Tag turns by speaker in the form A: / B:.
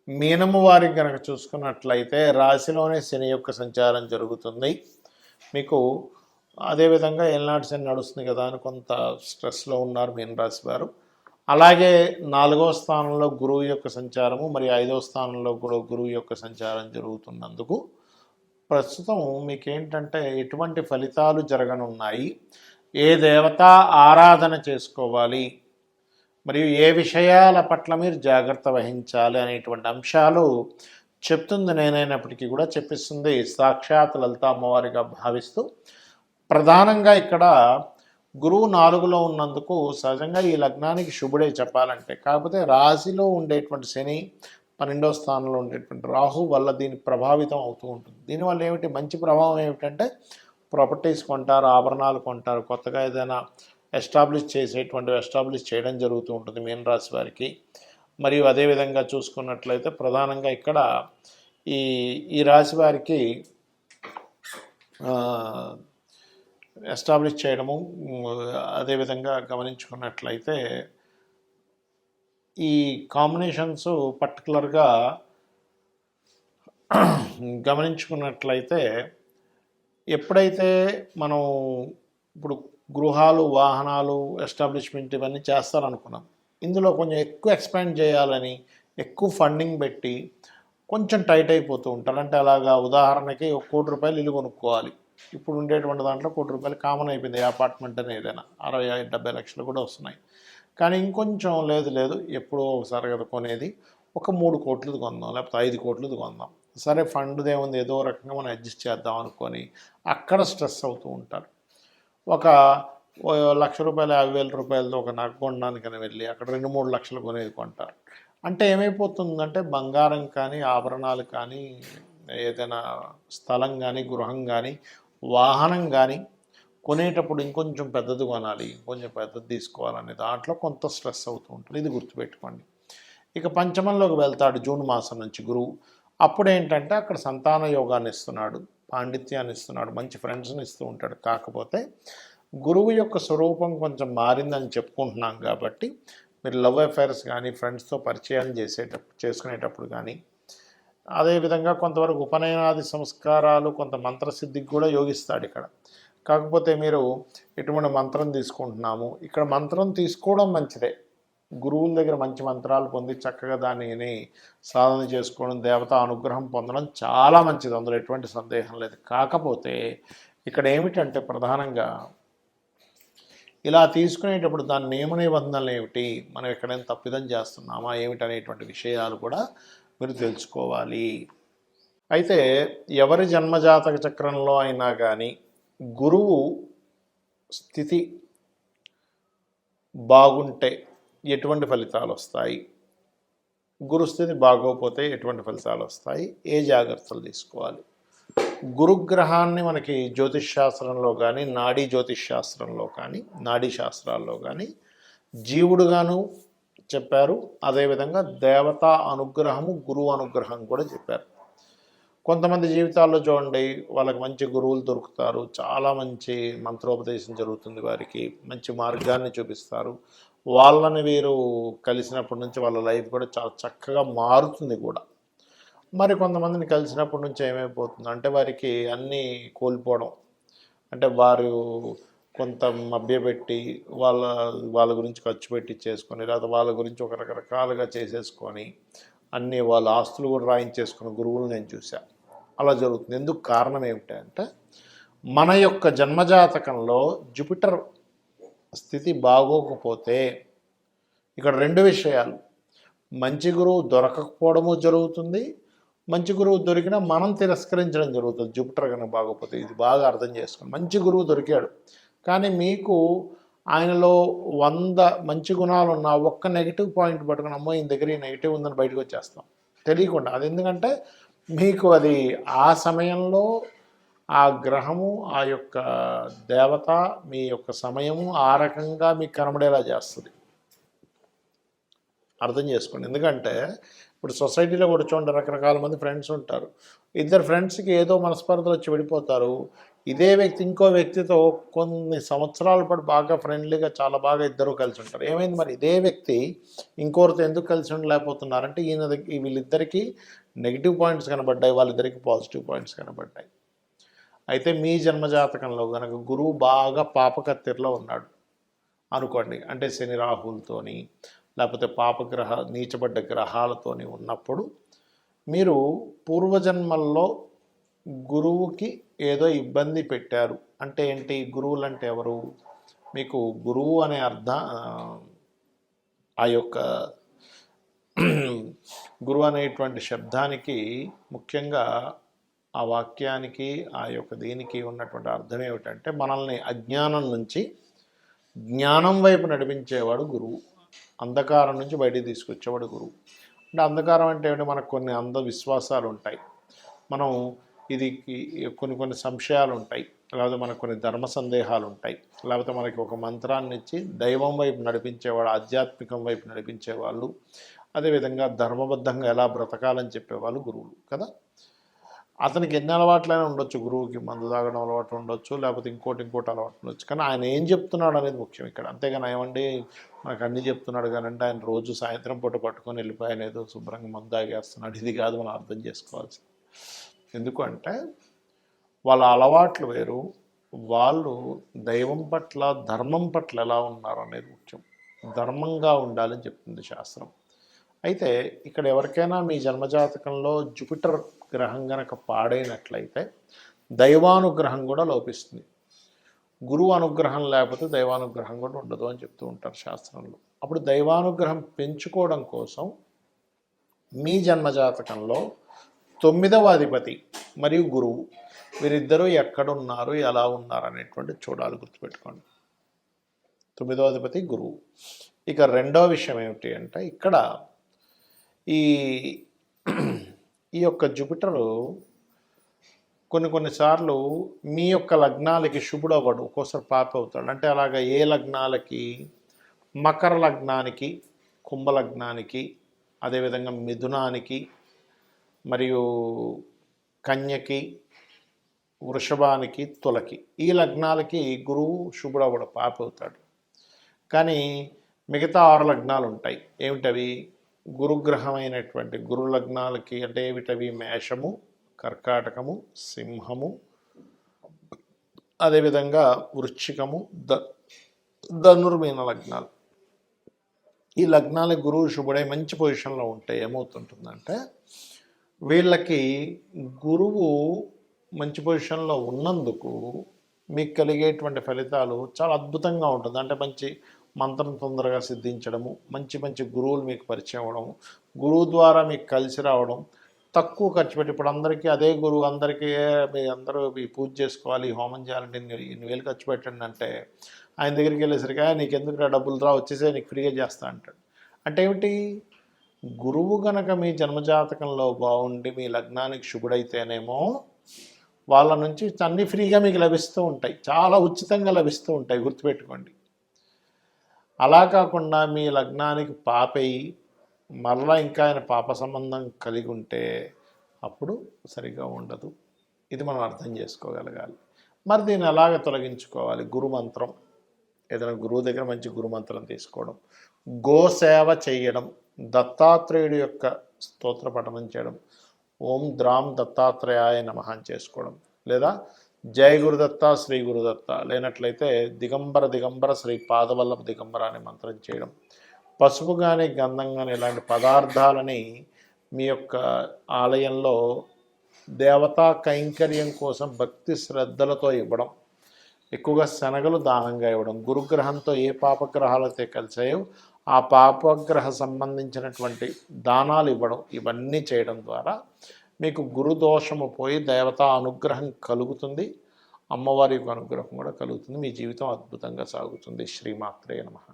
A: మీనము వారికి కనుక చూసుకున్నట్లయితే రాశిలోనే శని యొక్క సంచారం జరుగుతుంది. మీకు అదేవిధంగా ఏలినాటి శని నడుస్తుంది కదా అని కొంత స్ట్రెస్లో ఉన్నారు మీన రాశి వారు. అలాగే 4వ స్థానంలో గురువు యొక్క సంచారము, మరి 5వ స్థానంలో కూడా గురువు యొక్క సంచారం జరుగుతున్నందుకు ప్రస్తుతం మీకేంటంటే ఎటువంటి ఫలితాలు జరగనున్నాయి, ఏ దేవతా ఆరాధన చేసుకోవాలి, మరియు ఏ విషయాల పట్ల మీరు జాగ్రత్త వహించాలి అనేటువంటి అంశాలు చెప్తుంది నేనైనప్పటికీ కూడా చెప్పిస్తుంది సాక్షాత్ లలిత అమ్మవారిగా భావిస్తూ. ప్రధానంగా ఇక్కడ గురువు 4లో ఉన్నందుకు సహజంగా ఈ లగ్నానికి శుభుడే చెప్పాలంటే. కాకపోతే రాశిలో ఉండేటువంటి శని, 12వ స్థానంలో ఉండేటువంటి రాహు వల్ల దీని ప్రభావితం అవుతూ ఉంటుంది. దీనివల్ల ఏమిటి మంచి ప్రభావం ఏమిటంటే ప్రాపర్టీస్ కొంటారు, ఆభరణాలు కొంటారు, కొత్తగా ఏదైనా ఎస్టాబ్లిష్ చేయడం జరుగుతూ ఉంటుంది మీన రాశి వారికి. మరియు అదేవిధంగా చూసుకున్నట్లయితే ప్రధానంగా ఇక్కడ ఈ రాశి వారికి ఎస్టాబ్లిష్ చేయడము, అదేవిధంగా గమనించుకున్నట్లయితే ఈ కాంబినేషన్స్ పర్టికులర్గా గమనించుకున్నట్లయితే ఎప్పుడైతే మనం ఇప్పుడు గృహాలు, వాహనాలు, ఎస్టాబ్లిష్మెంట్ ఇవన్నీ చేస్తారనుకున్నాం, ఇందులో కొంచెం ఎక్కువ ఎక్స్పాండ్ చేయాలని ఎక్కువ ఫండింగ్ పెట్టి కొంచెం టైట్ అయిపోతూ ఉంటారు. అంటే అలాగా ఉదాహరణకి ₹1 కోటి ఇల్లు కొనుక్కోవాలి. ఇప్పుడు ఉండేటువంటి దాంట్లో ₹1 కోటి కామన్ అయిపోయింది. అపార్ట్మెంట్ అని ఏదైనా 60-70 లక్షలు కూడా వస్తున్నాయి. కానీ ఇంకొంచెం లేదు ఎప్పుడో ఒకసారి కదా కొనేది, ఒక 3 కోట్లది కొందాం, లేకపోతే 5 కోట్లది కొందాం, సరే ఫండ్దే ఉంది ఏదో రకంగా మనం అడ్జస్ట్ చేద్దాం అనుకొని అక్కడ స్ట్రెస్ అవుతూ ఉంటారు. ఒక ₹1,00,000 ₹50,000 ఒక నగ కొనడానికని వెళ్ళి అక్కడ 2-3 లక్షలు కొనేది కొంటారు. అంటే ఏమైపోతుందంటే బంగారం కానీ, ఆభరణాలు కానీ, ఏదైనా స్థలం కానీ, గృహం కానీ, వాహనం కానీ కొనేటప్పుడు ఇంకొంచెం పెద్దది కొనాలి, ఇంకొంచెం పెద్దది తీసుకోవాలనే దాంట్లో కొంత స్ట్రెస్ అవుతూ ఉంటుంది. ఇది గుర్తుపెట్టుకోండి. ఇక పంచమంలోకి వెళ్తాడు జూన్ మాసం నుంచి గురువు. అప్పుడు ఏంటంటే అక్కడ సంతాన యోగాన్ని ఇస్తున్నాడు, పాండిత్యాన్ని ఇస్తున్నాడు, మంచి ఫ్రెండ్స్ని ఇస్తూ ఉంటాడు. కాకపోతే గురువు యొక్క స్వరూపం కొంచెం మారిందని చెప్పుకుంటున్నాం కాబట్టి మీరు లవ్ అఫైర్స్ కానీ, ఫ్రెండ్స్తో పరిచయాలు చేసుకునేటప్పుడు కానీ, అదేవిధంగా కొంతవరకు ఉపనయనాది సంస్కారాలు, కొంత మంత్రసిద్ధికి కూడా యోగిస్తాడు ఇక్కడ. కాకపోతే మీరు ఎటువంటి మంత్రం తీసుకుంటున్నాము, ఇక్కడ మంత్రం తీసుకోవడం మంచిదే, గురువుల దగ్గర మంచి మంత్రాలు పొంది చక్కగా దానిని సాధన చేసుకోవడం, దేవతా అనుగ్రహం పొందడం చాలా మంచిది, అందులో ఎటువంటి సందేహం లేదు. కాకపోతే ఇక్కడ ఏమిటంటే ప్రధానంగా ఇలా తీసుకునేటప్పుడు దాని నియమ నిబంధనలు ఏమిటి, మనం ఎక్కడైనా తప్పిదం చేస్తున్నామా ఏమిటనేటువంటి విషయాలు కూడా మీరు తెలుసుకోవాలి. అయితే ఎవరి జన్మజాతక చక్రంలో అయినా కానీ గురువు స్థితి బాగుంటే ఎటువంటి ఫలితాలు వస్తాయి, గురుస్థితి బాగోకపోతే ఎటువంటి ఫలితాలు వస్తాయి, ఏ జాగ్రత్తలు తీసుకోవాలి. గురుగ్రహాన్ని మనకి జ్యోతిష్ శాస్త్రంలో కానీ, నాడీ జ్యోతిష్ శాస్త్రంలో కానీ, నాడీ శాస్త్రాల్లో కానీ జీవుడుగాను చెప్పారు. అదేవిధంగా దేవతా అనుగ్రహము, గురువు అనుగ్రహం కూడా చెప్పారు. కొంతమంది జీవితాల్లో చూడండి, వాళ్ళకి మంచి గురువులు దొరుకుతారు, చాలా మంచి మంత్రోపదేశం జరుగుతుంది, వారికి మంచి మార్గాన్ని చూపిస్తారు, వాళ్ళని వీరు కలిసినప్పటి నుంచి వాళ్ళ లైఫ్ కూడా చాలా చక్కగా మారుతుంది కూడా. మరి కొంతమందిని కలిసినప్పటి నుంచి ఏమైపోతుంది అంటే వారికి అన్నీ కోల్పోవడం, అంటే వారు కొంత మభ్యపెట్టి వాళ్ళ గురించి ఖర్చు పెట్టి చేసుకొని, లేదా వాళ్ళ గురించి ఒక రకరకాలుగా చేసేసుకొని అన్నీ వాళ్ళ ఆస్తులు కూడా రాయించేసుకున్న గురువులు నేను చూశాను. అలా జరుగుతుంది. ఎందుకు కారణం ఏమిటంటే మన యొక్క జన్మజాతకంలో జూపిటర్ స్థితి బాగోకపోతే ఇక్కడ 2 విషయాలు, మంచి గురువు దొరకకపోవడము జరుగుతుంది, మంచి గురువు దొరికినా మనం తిరస్కరించడం జరుగుతుంది. జూపిటర్ కనుక బాగోపోతే ఇది బాగా అర్థం చేసుకోండి. మంచి గురువు దొరికాడు కానీ మీకు ఆయనలో 100 మంచి గుణాలు ఉన్న ఒక్క నెగిటివ్ పాయింట్ పట్టుకుని అమ్మో ఈయన దగ్గర ఈ నెగిటివ్ ఉందని బయటకు వచ్చేస్తాం తెలియకుండా. అది ఎందుకంటే మీకు అది ఆ సమయంలో ఆ గ్రహము, ఆ యొక్క దేవత, మీ యొక్క సమయము ఆ రకంగా మీకు కనబడేలా చేస్తుంది. అర్థం చేసుకోండి. ఎందుకంటే ఇప్పుడు సొసైటీలో కూడా చూడండి, రకరకాల మంది ఫ్రెండ్స్ ఉంటారు. 2 ఫ్రెండ్స్కి ఏదో మనస్పర్ధలు వచ్చి విడిపోతారు. ఇదే వ్యక్తి ఇంకో వ్యక్తితో కొన్ని సంవత్సరాల పాటు బాగా ఫ్రెండ్లీగా చాలా బాగా ఇద్దరు కలిసి ఉంటారు. ఏమైంది మరి ఇదే వ్యక్తి ఇంకోరితో ఎందుకు కలిసి ఉండలేకపోతున్నారంటే వీళ్ళిద్దరికీ నెగిటివ్ పాయింట్స్ కనబడ్డాయి, వాళ్ళిద్దరికీ పాజిటివ్ పాయింట్స్ కనబడ్డాయి. అయితే మీ జన్మజాతకంలో కనుక గురువు బాగా పాపకత్తెరలో ఉన్నాడు అనుకోండి, అంటే శని రాహులతోని లేకపోతే పాపగ్రహ నీచబడ్డ గ్రహాలతోని ఉన్నప్పుడు మీరు పూర్వజన్మల్లో గురువుకి ఏదో ఇబ్బంది పెట్టారు. అంటే ఏంటి, గురువులు అంటే ఎవరు? మీకు గురువు అనే ఆ యొక్క గురువు అనేటువంటి శబ్దానికి ముఖ్యంగా ఆ వాక్యానికి ఆ యొక్క దీనికి ఉన్నటువంటి అర్థం ఏమిటంటే మనల్ని అజ్ఞానం నుంచి జ్ఞానం వైపు నడిపించేవాడు గురువు, అంధకారం నుంచి బయటికి తీసుకొచ్చేవాడు గురువు. అంటే అంధకారం అంటే ఏమిటి, మనకు కొన్ని అంధవిశ్వాసాలు ఉంటాయి, మనం ఇది కొన్ని సంశయాలు ఉంటాయి, లేకపోతే మనకు కొన్ని ధర్మ సందేహాలు ఉంటాయి, లేకపోతే మనకి ఒక మంత్రాన్ని ఇచ్చి దైవం వైపు నడిపించేవాడు, ఆధ్యాత్మికం వైపు నడిపించేవాళ్ళు, అదేవిధంగా ధర్మబద్ధంగా ఎలా బ్రతకాలని చెప్పేవాళ్ళు గురువులు కదా. అతనికి ఎన్ని అలవాట్లైనా ఉండొచ్చు, గురువుకి మందు తాగడం అలవాటు ఉండొచ్చు, లేకపోతే ఇంకోటి అలవాటు ఉండొచ్చు, కానీ ఆయన ఏం చెప్తున్నాడు అనేది ముఖ్యం ఇక్కడ. అంతేగాని ఏమండి మనకు అన్నీ చెప్తున్నాడు కానంటే ఆయన రోజు సాయంత్రం పూట పట్టుకొని వెళ్ళిపోయి ఆయన ఏదో శుభ్రంగా మందు తాగేస్తున్నాడు, ఇది కాదు మనం అర్థం చేసుకోవాల్సింది. ఎందుకు అంటే వాళ్ళ అలవాట్లు వేరు, వాళ్ళు దైవం పట్ల ధర్మం పట్ల ఎలా ఉన్నారు అనేది ముఖ్యం. ధర్మంగా ఉండాలని చెప్తుంది శాస్త్రం. అయితే ఇక్కడ ఎవరికైనా మీ జన్మజాతకంలో జూపిటర్ గ్రహం గనక పాడైనట్లయితే దైవానుగ్రహం కూడా లోపిస్తుంది. గురువు అనుగ్రహం లేకపోతే దైవానుగ్రహం కూడా ఉండదు అని చెప్తూ ఉంటారు శాస్త్రంలో. అప్పుడు దైవానుగ్రహం పెంచుకోవడం కోసం మీ జన్మజాతకంలో 9వ అధిపతి మరియు గురువు వీరిద్దరూ ఎక్కడున్నారు, ఎలా ఉన్నారు అనేటువంటి చూడాలి, గుర్తుపెట్టుకోండి. 9వ అధిపతి గురువు. ఇక రెండవ విషయం ఏమిటి అంటే ఇక్కడ ఈ యొక్క జూపిటరు కొన్నిసార్లు మీ యొక్క లగ్నాలకి శుభుడు అవ్వడు, ఒక్కోసారి పాప అవుతాడు. అంటే అలాగా ఏ లగ్నాలకి, మకర లగ్నానికి, కుంభ లగ్నానికి, అదేవిధంగా మిథునానికి, మరియు కన్యకి, వృషభానికి, తులకి, ఈ లగ్నాలకి గురువు శుభుడు అవ్వడు, పాప అవుతాడు. కానీ మిగతా 6 లగ్నాలు ఉంటాయి. ఏమిటవి? గురుగ్రహమైనటువంటి గురు లగ్నాలకి అంటే ఏమిటవి? మేషము, కర్కాటకము, సింహము, అదేవిధంగా వృశ్చికము, ధనుర్మీన లగ్నాలు. ఈ లగ్నాలకు గురువు శుభుడై మంచి పొజిషన్లో ఉంటే ఏమవుతుంటుందంటే వీళ్ళకి గురువు మంచి పొజిషన్లో ఉన్నందుకు మీకు కలిగేటువంటి ఫలితాలు చాలా అద్భుతంగా ఉంటుంది. అంటే మంచి మంత్రం తొందరగా సిద్ధించడము, మంచి గురువులు మీకు పరిచయం అవ్వడము, గురువు ద్వారా మీకు కలిసి రావడం, తక్కువ ఖర్చు పెట్టి, ఇప్పుడు అందరికీ అదే గురువు అందరికీ మీ అందరూ ఈ పూజ చేసుకోవాలి, హోమం చేయాలంటే ఇన్ని వేలు ఖర్చు పెట్టండి అంటే ఆయన దగ్గరికి వెళ్ళేసరికి నీకు ఎందుకు డబ్బులు రా, వచ్చేసే నీకు ఫ్రీగా చేస్తా అంటాడు. అంటే ఏమిటి, గురువు గనక మీ జన్మజాతకంలో బాగుండి మీ లగ్నానికి శుభుడైతేనేమో వాళ్ళ నుంచి అన్నీ ఫ్రీగా మీకు లభిస్తూ ఉంటాయి, చాలా ఉచితంగా లభిస్తూ ఉంటాయి, గుర్తుపెట్టుకోండి. అలా కాకుండా మీ లగ్నానికి పాపయి మరలా ఇంకా ఆయన పాప సంబంధం కలిగి ఉంటే అప్పుడు సరిగా ఉండదు. ఇది మనం అర్థం చేసుకోగలగాలి. మరి దీన్ని ఎలాగ తొలగించుకోవాలి? గురుమంత్రం, ఏదైనా గురువు దగ్గర మంచి గురుమంత్రం తీసుకోవడం, గోసేవ చేయడం, దత్తాత్రేయుడి యొక్క స్తోత్ర పఠనం చేయడం, ఓం ద్రాం దత్తాత్రేయాయ నమః అని చేసుకోవడం, లేదా జయ గురుదత్త శ్రీ గురుదత్త, లేనట్లయితే దిగంబర శ్రీ పాదవల్లభ దిగంబర అనే మంత్రం చేయడం, పసుపు కానీ గంధం కానీ ఇలాంటి పదార్థాలని మీ యొక్క ఆలయంలో దేవతా కైంకర్యం కోసం భక్తి శ్రద్ధలతో ఇవ్వడం, ఎక్కువగా శనగలు దానంగా ఇవ్వడం, గురుగ్రహంతో ఏ పాపగ్రహాలైతే కలిసాయో ఆ పాపగ్రహ సంబంధించినటువంటి దానాలు ఇవ్వడం, ఇవన్నీ చేయడం ద్వారా మీకు గురుదోషము పోయి దేవతా అనుగ్రహం కలుగుతుంది, అమ్మవారి యొక్క అనుగ్రహం కూడా కలుగుతుంది, మీ జీవితం అద్భుతంగా సాగుతుంది. శ్రీమాత్రే నమః.